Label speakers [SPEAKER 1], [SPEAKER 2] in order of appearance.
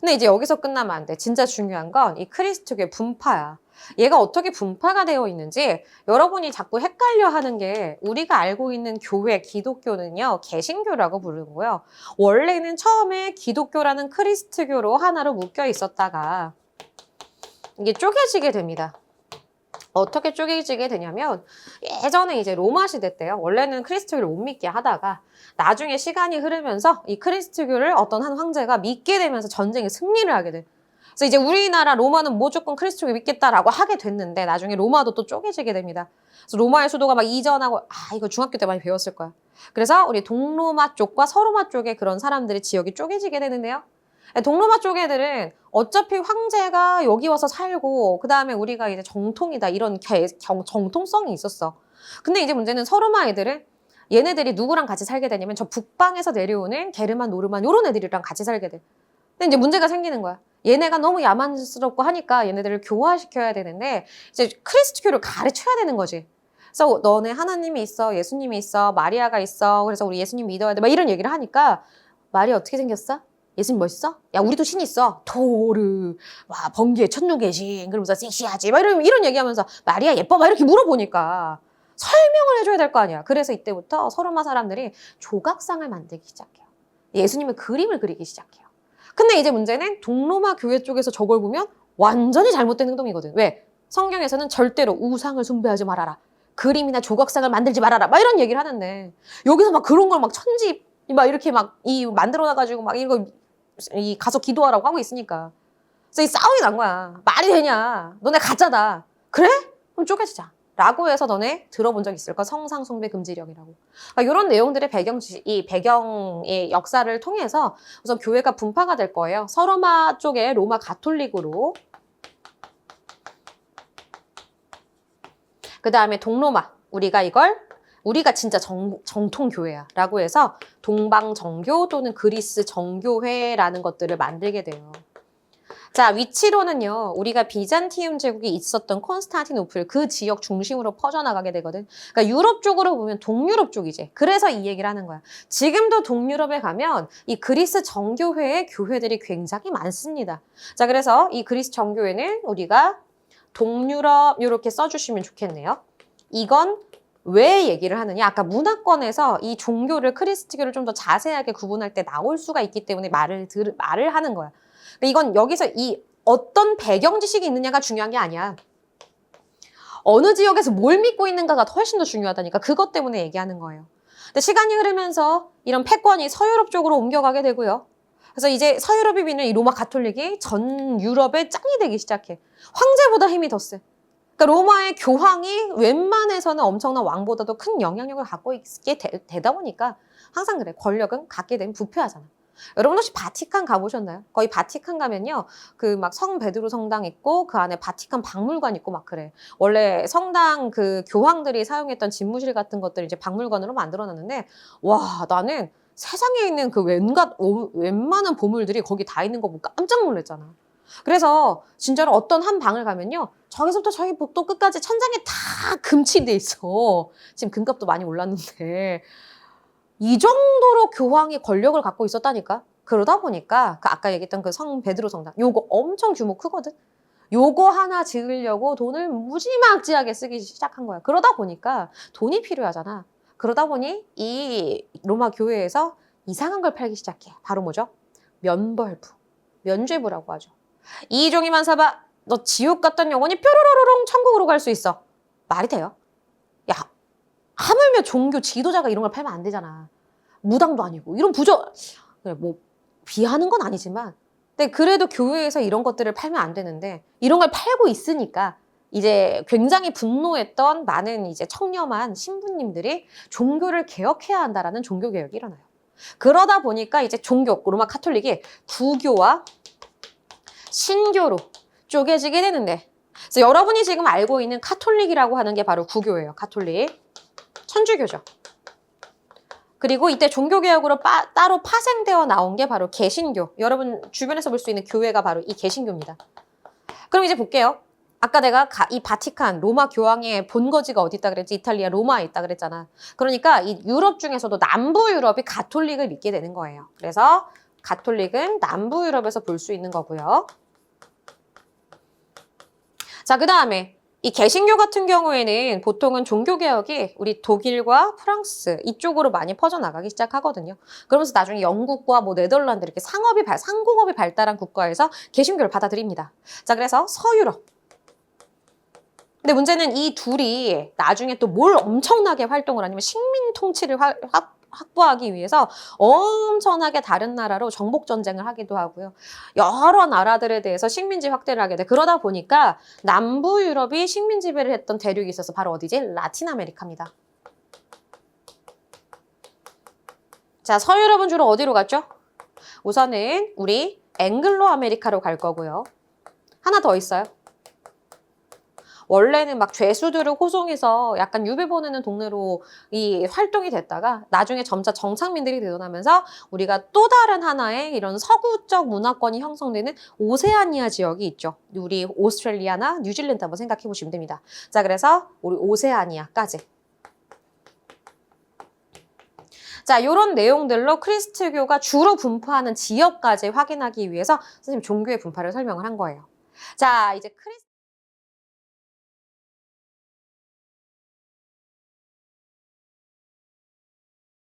[SPEAKER 1] 근데 이제 여기서 끝나면 안 돼. 진짜 중요한 건 이 크리스트교의 분파야. 얘가 어떻게 분파가 되어 있는지 여러분이 자꾸 헷갈려 하는 게 우리가 알고 있는 교회, 기독교는요, 개신교라고 부르고요. 원래는 처음에 기독교라는 크리스트교로 하나로 묶여 있었다가 이게 쪼개지게 됩니다. 어떻게 쪼개지게 되냐면 예전에 이제 로마 시대 때요. 원래는 크리스트교를 못 믿게 하다가 나중에 시간이 흐르면서 이 크리스트교를 어떤 한 황제가 믿게 되면서 전쟁에 승리를 하게 돼. 그래서 이제 우리나라 로마는 무조건 크리스트교 믿겠다라고 하게 됐는데 나중에 로마도 또 쪼개지게 됩니다. 그래서 로마의 수도가 막 이전하고 이거 중학교 때 많이 배웠을 거야. 그래서 우리 동로마 쪽과 서로마 쪽에 그런 사람들의 지역이 쪼개지게 되는데요. 동로마 쪽 애들은 어차피 황제가 여기 와서 살고 그 다음에 우리가 이제 정통이다 이런 정통성이 있었어. 근데 이제 문제는 서로마 애들은 얘네들이 누구랑 같이 살게 되냐면 저 북방에서 내려오는 게르만, 노르만 이런 애들이랑 같이 살게 돼. 근데 이제 문제가 생기는 거야. 얘네가 너무 야만스럽고 하니까 얘네들을 교화시켜야 되는데 이제 크리스트교를 가르쳐야 되는 거지. 그래서 너네 하나님이 있어, 예수님이 있어, 마리아가 있어. 그래서 우리 예수님 믿어야 돼. 막 이런 얘기를 하니까 마리아 어떻게 생겼어? 예수님 멋있어? 야, 우리도 신 있어. 토르, 와, 번개의 천녀계신. 그러면서 섹시하지. 막 이런 얘기하면서 마리아 예뻐? 막 이렇게 물어보니까 설명을 해줘야 될 거 아니야. 그래서 이때부터 서로마 사람들이 조각상을 만들기 시작해요. 예수님의 그림을 그리기 시작해요. 근데 이제 문제는 동로마 교회 쪽에서 저걸 보면 완전히 잘못된 행동이거든. 왜? 성경에서는 절대로 우상을 숭배하지 말아라. 그림이나 조각상을 만들지 말아라. 막 이런 얘기를 하는데 여기서 막 그런 걸 막 천지 막 이렇게 막 만들어놔가지고 막 이거 가서 기도하라고 하고 있으니까. 그래서 이 싸움이 난 거야. 말이 되냐? 너네 가짜다. 그래? 그럼 쪼개지자. 라고 해서 너네 들어본 적 있을까? 성상 숭배 금지령이라고. 그러니까 이런 내용들의 이 배경의 역사를 통해서 우선 교회가 분파가 될 거예요. 서로마 쪽에 로마 가톨릭으로. 그 다음에 동로마. 우리가 진짜 정통교회야 라고 해서 동방정교 또는 그리스 정교회라는 것들을 만들게 돼요. 자, 위치로는요. 우리가 비잔티움 제국이 있었던 콘스탄티노플 그 지역 중심으로 퍼져나가게 되거든. 그러니까 유럽 쪽으로 보면 동유럽 쪽이지. 그래서 이 얘기를 하는 거야. 지금도 동유럽에 가면 이 그리스 정교회의 교회들이 굉장히 많습니다. 자, 그래서 이 그리스 정교회는 우리가 동유럽 이렇게 써주시면 좋겠네요. 이건 왜 얘기를 하느냐? 아까 문화권에서 이 종교를 크리스트교를 좀 더 자세하게 구분할 때 나올 수가 있기 때문에 말을 하는 거야. 이건 여기서 이 어떤 배경 지식이 있느냐가 중요한 게 아니야. 어느 지역에서 뭘 믿고 있는가가 훨씬 더 중요하다니까. 그것 때문에 얘기하는 거예요. 근데 시간이 흐르면서 이런 패권이 서유럽 쪽으로 옮겨가게 되고요. 그래서 이제 서유럽이 믿는 이 로마 가톨릭이 전 유럽의 짱이 되기 시작해. 황제보다 힘이 더 세. 그러니까 로마의 교황이 웬만해서는 엄청난 왕보다도 큰 영향력을 갖고 있게 되다 보니까 항상 그래. 권력은 갖게 되면 부패하잖아. 여러분 혹시 바티칸 가보셨나요? 거의 바티칸 가면요. 그 막 성 베드로 성당 있고 그 안에 바티칸 박물관 있고 막 그래. 원래 성당 그 교황들이 사용했던 집무실 같은 것들 이제 박물관으로 만들어놨는데 와 나는 세상에 있는 그 웬만한 보물들이 거기 다 있는 거 보고 깜짝 놀랐잖아. 그래서 진짜로 어떤 한 방을 가면요. 저기서부터 저기 복도 끝까지 천장에 다 금칠돼 있어. 지금 금값도 많이 올랐는데. 이 정도로 교황이 권력을 갖고 있었다니까. 그러다 보니까 그 아까 얘기했던 그 성 베드로 성당 요거 엄청 규모 크거든. 요거 하나 지으려고 돈을 무지막지하게 쓰기 시작한 거야. 그러다 보니까 돈이 필요하잖아. 그러다 보니 이 로마 교회에서 이상한 걸 팔기 시작해. 바로 뭐죠? 면벌부, 면죄부라고 하죠. 이종이만 사봐. 너 지옥 갔던 영혼이 뾰로로롱 천국으로 갈 수 있어. 말이 돼요? 야, 하물며 종교 지도자가 이런 걸 팔면 안 되잖아. 무당도 아니고 이런 뭐 비하는 건 아니지만 근데 그래도 교회에서 이런 것들을 팔면 안 되는데 이런 걸 팔고 있으니까 이제 굉장히 분노했던 많은 이제 청렴한 신부님들이 종교를 개혁해야 한다라는 종교 개혁이 일어나요. 그러다 보니까 이제 로마 카톨릭이 부교와 신교로 쪼개지게 되는데 그래서 여러분이 지금 알고 있는 카톨릭이라고 하는 게 바로 구교예요. 카톨릭. 천주교죠. 그리고 이때 종교개혁으로 따로 파생되어 나온 게 바로 개신교. 여러분 주변에서 볼 수 있는 교회가 바로 이 개신교입니다. 그럼 이제 볼게요. 아까 내가 이 바티칸, 로마 교황의 본거지가 어디 있다 그랬지? 이탈리아 로마에 있다 그랬잖아. 그러니까 이 유럽 중에서도 남부 유럽이 가톨릭을 믿게 되는 거예요. 그래서 가톨릭은 남부 유럽에서 볼 수 있는 거고요. 자, 그 다음에 이 개신교 같은 경우에는 보통은 종교개혁이 우리 독일과 프랑스 이쪽으로 많이 퍼져나가기 시작하거든요. 그러면서 나중에 영국과 뭐 네덜란드 이렇게 상공업이 발달한 국가에서 개신교를 받아들입니다. 자, 그래서 서유럽. 근데 문제는 이 둘이 나중에 또 뭘 엄청나게 활동을 하냐면 식민 통치를 확보하기 위해서 엄청나게 다른 나라로 정복 전쟁을 하기도 하고요. 여러 나라들에 대해서 식민지 확대를 하게 돼. 그러다 보니까 남부 유럽이 식민 지배를 했던 대륙이 있어서 바로 어디지? 라틴 아메리카입니다. 자, 서유럽은 주로 어디로 갔죠? 우선은 우리 앵글로 아메리카로 갈 거고요. 하나 더 있어요. 원래는 막 죄수들을 호송해서 약간 유배 보내는 동네로 이 활동이 됐다가 나중에 점차 정착민들이 늘어나면서 우리가 또 다른 하나의 이런 서구적 문화권이 형성되는 오세아니아 지역이 있죠. 우리 오스트레일리아나 뉴질랜드 한번 생각해 보시면 됩니다. 자, 그래서 우리 오세아니아까지. 자, 이런 내용들로 크리스트교가 주로 분포하는 지역까지 확인하기 위해서 선생님 종교의 분파를 설명을 한 거예요. 자, 이제